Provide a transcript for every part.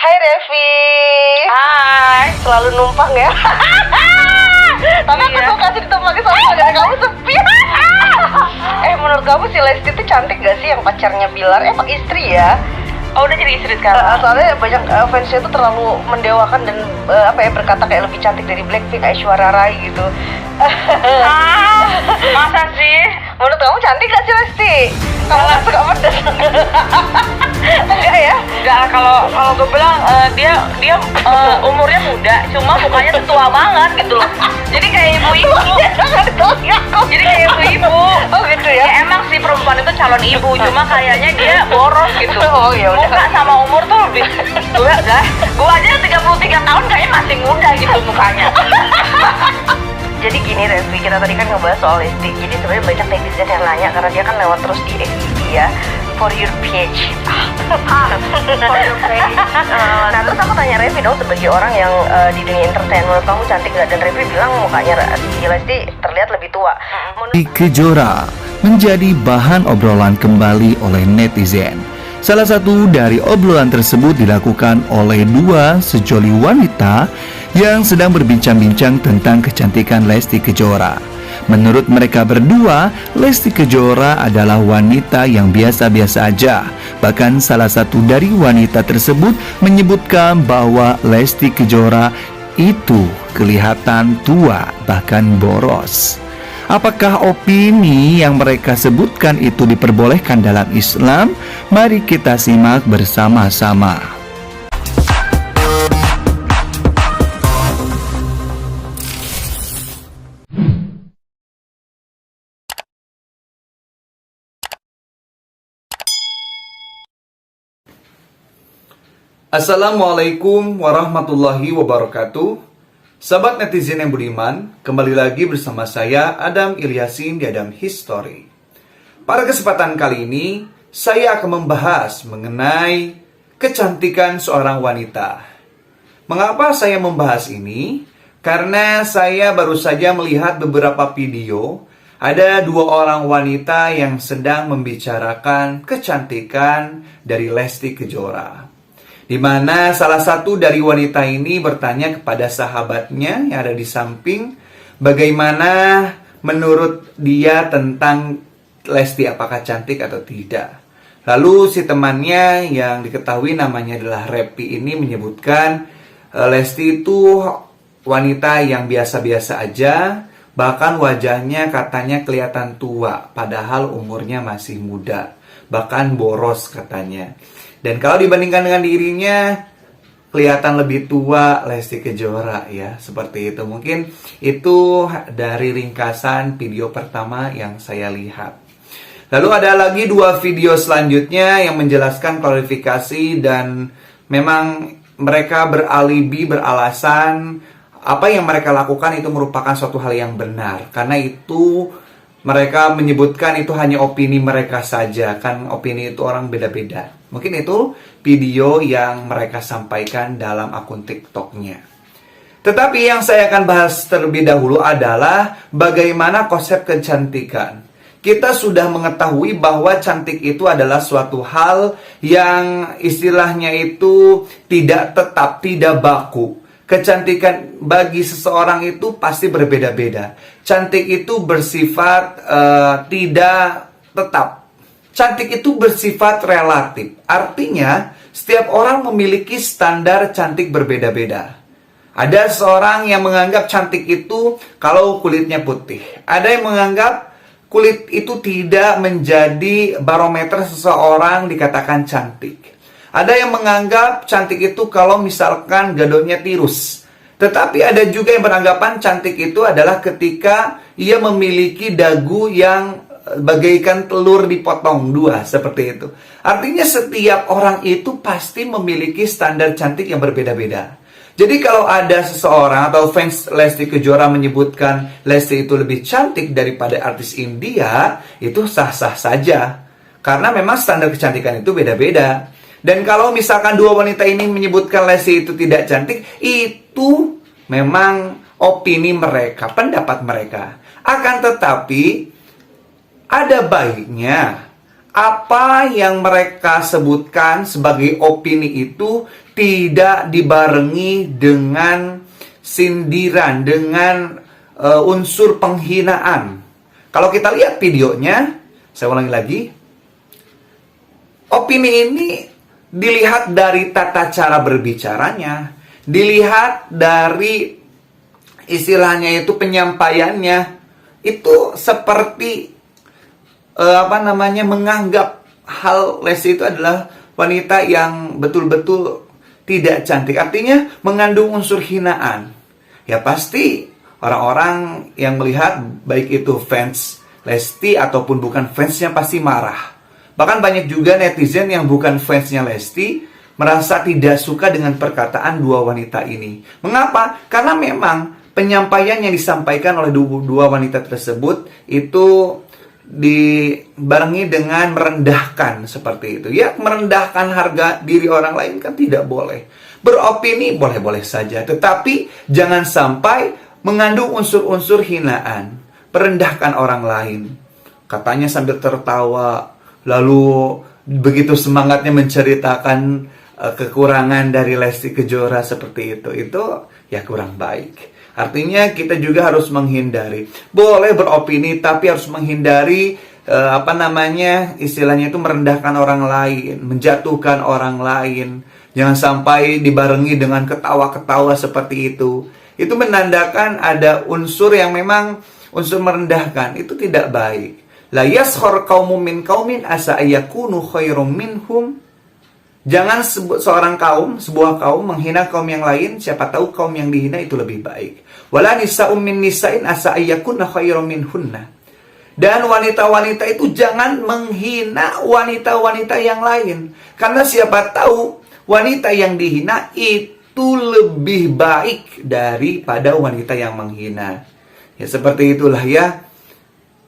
Hai Revi. Hai. Selalu numpang ya. Tapi aku Iya. suka sih ditemani sama dari kamu sepi. Menurut kamu si Lesti itu cantik gak sih yang pacarnya Bilar? Emang istri ya? Oh, udah jadi istri sekarang. Soalnya banyak fansnya itu terlalu mendewakan dan berkata kayak lebih cantik dari Blackpink, Aishwarya Rai gitu. Masa sih? Menurut kamu cantik gak sih Lesti? Kamu gak suka pedas? Enggak ya? Enggak, kalau gue bilang dia umurnya muda, cuma mukanya tuh tua banget gitu loh. Jadi kayak ibu-ibu. Jadi kayak ibu-ibu. Oh gitu ya? Ya emang sih perempuan itu calon ibu, cuma kayaknya dia boros gitu. Oh ya udah. Muka sama umur tuh lebih. Gue aja 33 tahun kayaknya masih muda gitu mukanya. Jadi gini Revi, kita tadi kan ngebahas soal Lesti. Jadi sebenarnya banyak netizen yang nanya karena dia kan lewat terus di FB ya, for your page. For your page. Nah terus aku tanya Revi dong, sebagai orang yang di dunia entertainment, kamu cantik gak? Dan Revi bilang mukanya si Lesti terlihat lebih tua. Lesti Kejora menjadi bahan obrolan kembali oleh netizen. Salah satu dari obrolan tersebut dilakukan oleh dua sejoli wanita yang sedang berbincang-bincang tentang kecantikan Lesti Kejora. Menurut mereka berdua, Lesti Kejora adalah wanita yang biasa-biasa aja. Bahkan salah satu dari wanita tersebut menyebutkan bahwa Lesti Kejora itu kelihatan tua, bahkan boros. Apakah opini yang mereka sebutkan itu diperbolehkan dalam Islam? Mari kita simak bersama-sama. Assalamualaikum warahmatullahi wabarakatuh. Sahabat netizen yang budiman, kembali lagi bersama saya Adam Ilyasin di Adam History. Pada kesempatan kali ini, saya akan membahas mengenai kecantikan seorang wanita. Mengapa saya membahas ini? Karena saya baru saja melihat beberapa video. Ada dua orang wanita yang sedang membicarakan kecantikan dari Lesti Kejora, di mana salah satu dari wanita ini bertanya kepada sahabatnya yang ada di samping, bagaimana menurut dia tentang Lesti, apakah cantik atau tidak. Lalu si temannya yang diketahui namanya adalah Repi ini menyebutkan Lesti itu wanita yang biasa-biasa aja, bahkan wajahnya katanya kelihatan tua, padahal umurnya masih muda, bahkan boros katanya. Dan kalau dibandingkan dengan dirinya, kelihatan lebih tua Lesti Kejora ya, seperti itu. Mungkin itu dari ringkasan video pertama yang saya lihat. Lalu ada lagi dua video selanjutnya yang menjelaskan klarifikasi, dan memang mereka beralibi, beralasan apa yang mereka lakukan itu merupakan suatu hal yang benar. Karena itu mereka menyebutkan itu hanya opini mereka saja, kan opini itu orang beda-beda. Mungkin itu video yang mereka sampaikan dalam akun TikToknya. Tetapi yang saya akan bahas terlebih dahulu adalah bagaimana konsep kecantikan. Kita sudah mengetahui bahwa cantik itu adalah suatu hal yang istilahnya itu tidak tetap, tidak baku. Kecantikan bagi seseorang itu pasti berbeda-beda. Cantik itu bersifat tidak tetap. Cantik itu bersifat relatif. Artinya, setiap orang memiliki standar cantik berbeda-beda. Ada seorang yang menganggap cantik itu kalau kulitnya putih. Ada yang menganggap kulit itu tidak menjadi barometer seseorang dikatakan cantik. Ada yang menganggap cantik itu kalau misalkan gadonya tirus. Tetapi ada juga yang beranggapan cantik itu adalah ketika ia memiliki dagu yang bagaikan telur dipotong dua, seperti itu. Artinya setiap orang itu pasti memiliki standar cantik yang berbeda-beda. Jadi kalau ada seseorang atau fans Lesti Kejora menyebutkan Lesti itu lebih cantik daripada artis India, itu sah-sah saja. Karena memang standar kecantikan itu beda-beda. Dan kalau misalkan dua wanita ini menyebutkan Lesti itu tidak cantik, itu memang opini mereka, pendapat mereka. Akan tetapi ada baiknya apa yang mereka sebutkan sebagai opini itu tidak dibarengi dengan sindiran, dengan unsur penghinaan. Kalau kita lihat videonya, saya ulangi lagi, opini ini dilihat dari tata cara berbicaranya, dilihat dari istilahnya itu penyampaiannya, itu seperti menganggap hal Lesti itu adalah wanita yang betul-betul tidak cantik. Artinya mengandung unsur hinaan. Ya pasti orang-orang yang melihat, baik itu fans Lesti ataupun bukan fansnya, pasti marah. Bahkan banyak juga netizen yang bukan fansnya Lesti merasa tidak suka dengan perkataan dua wanita ini. Mengapa? Karena memang penyampaian yang disampaikan oleh dua wanita tersebut itu dibarengi dengan merendahkan seperti itu. Ya, merendahkan harga diri orang lain kan tidak boleh. Beropini boleh-boleh saja, tetapi jangan sampai mengandung unsur-unsur hinaan, merendahkan orang lain. Katanya sambil tertawa, lalu begitu semangatnya menceritakan kekurangan dari Lesti Kejora seperti itu ya kurang baik. Artinya kita juga harus menghindari. Boleh beropini tapi harus menghindari istilahnya itu merendahkan orang lain, menjatuhkan orang lain. Jangan sampai dibarengi dengan ketawa-ketawa seperti itu. Itu menandakan ada unsur yang memang unsur merendahkan. Itu tidak baik. La yaskhar qaumun min qaumin asa ayyakunu khairum minhum. Jangan sebuah kaum menghina kaum yang lain, siapa tahu kaum yang dihina itu lebih baik. Wala nisa'um min nisa'in asa ayyakunna khairum minhunna. Dan wanita-wanita itu jangan menghina wanita-wanita yang lain. Karena siapa tahu wanita yang dihina itu lebih baik daripada wanita yang menghina. Ya seperti itulah ya.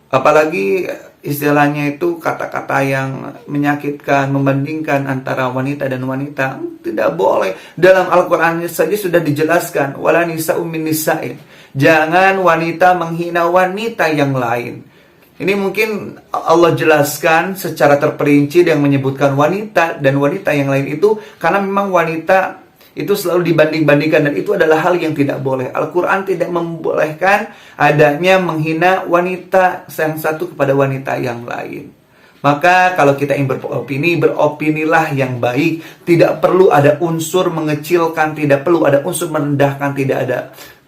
Apalagi istilahnya itu kata-kata yang menyakitkan, membandingkan antara wanita dan wanita, tidak boleh. Dalam Al-Quran saja sudah dijelaskan, wala nisa'um min nisa'in. Jangan wanita menghina wanita yang lain. Ini mungkin Allah jelaskan secara terperinci dengan menyebutkan wanita dan wanita yang lain itu karena memang wanita itu selalu dibanding-bandingkan, dan itu adalah hal yang tidak boleh. Al-Quran tidak membolehkan adanya menghina wanita yang satu kepada wanita yang lain. Maka kalau kita ingin beropini, beropinilah yang baik. Tidak perlu ada unsur mengecilkan, tidak perlu ada unsur merendahkan, tidak ada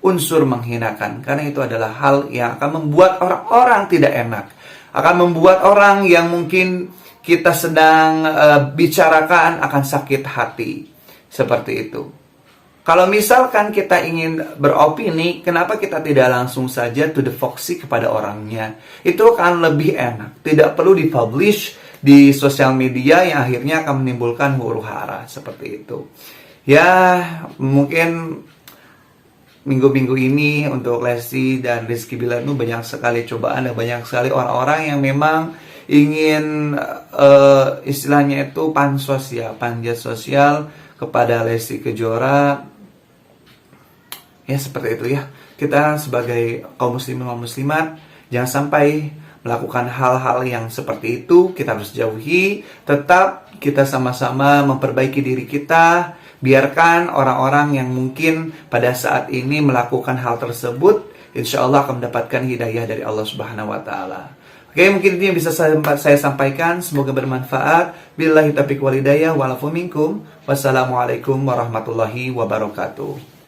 unsur menghinakan. Karena itu adalah hal yang akan membuat orang-orang tidak enak. Akan membuat orang yang mungkin kita sedang bicarakan akan sakit hati. Seperti itu. Kalau misalkan kita ingin beropini, kenapa kita tidak langsung saja to the foxy kepada orangnya? Itu akan lebih enak. Tidak perlu dipublish di sosial media yang akhirnya akan menimbulkan huru-hara. Seperti itu. Ya, mungkin minggu-minggu ini untuk Lesti dan Rizky Bilar itu banyak sekali cobaan dan banyak sekali orang-orang yang memang ingin istilahnya itu pansos ya, panjat sosial kepada Lesti Kejora. Ya seperti itu ya. Kita sebagai kaum muslimin dan muslimat jangan sampai melakukan hal-hal yang seperti itu. Kita harus jauhi. Tetap kita sama-sama memperbaiki diri kita. Biarkan orang-orang yang mungkin pada saat ini melakukan hal tersebut, insya Allah akan mendapatkan hidayah dari Allah Subhanahu wa Ta'ala. Oke, mungkin ini yang bisa saya sampaikan. Semoga bermanfaat. Billahi taufiq wal hidayah. Wa'alafu minkum. Wassalamualaikum warahmatullahi wabarakatuh.